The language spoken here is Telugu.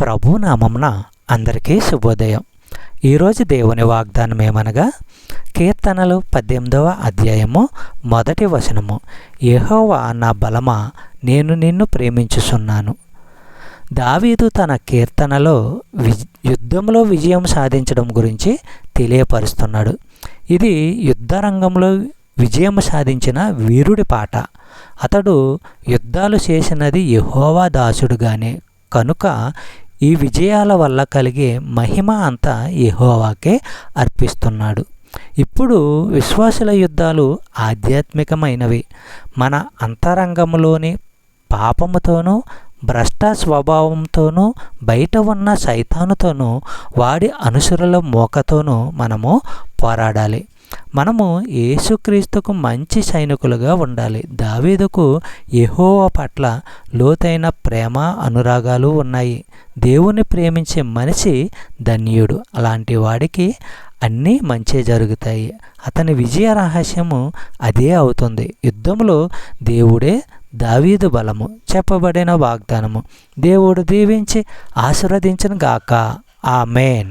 ప్రభు నామమున అందరికీ శుభోదయం. ఈరోజు దేవుని వాగ్దానం ఏమనగా, కీర్తనలు 18వ అధ్యాయము 1వ వచనము. యెహోవా నా బలమా, నేను నిన్ను ప్రేమించుచున్నాను. దావీదు తన కీర్తనలో యుద్ధంలో విజయం సాధించడం గురించి తెలియపరుస్తున్నాడు. ఇది యుద్ధరంగంలో విజయం సాధించిన వీరుడి పాట. అతడు యుద్ధాలు చేసినది యెహోవా దాసుడుగానే కనుక ఈ విజయాల వల్ల కలిగే మహిమ అంతా యెహోవాకే అర్పిస్తున్నాడు. ఇప్పుడు విశ్వాసుల యుద్ధాలు ఆధ్యాత్మికమైనవి. మన అంతరంగంలోని పాపముతోనూ భ్రష్ట స్వభావంతోనూ బయట ఉన్న సైతానుతోనూ వాడి అనుసరుల మోకతోనూ మనము పోరాడాలి. మనము యేసుక్రీస్తుకు మంచి సైనికులుగా ఉండాలి. దావీదుకు యెహోవా పట్ల లోతైన ప్రేమ అనురాగాలు ఉన్నాయి. దేవుని ప్రేమించే మనిషి ధన్యుడు. అలాంటి వాడికి అన్నీ మంచి జరుగుతాయి. అతని విజయ రహస్యము అదే అవుతుంది. యుద్ధంలో దేవుడే దావీదు బలము. చెప్పబడిన వాగ్దానము దేవుడు దీవించి ఆశీర్వదించును గాక. ఆమేన్.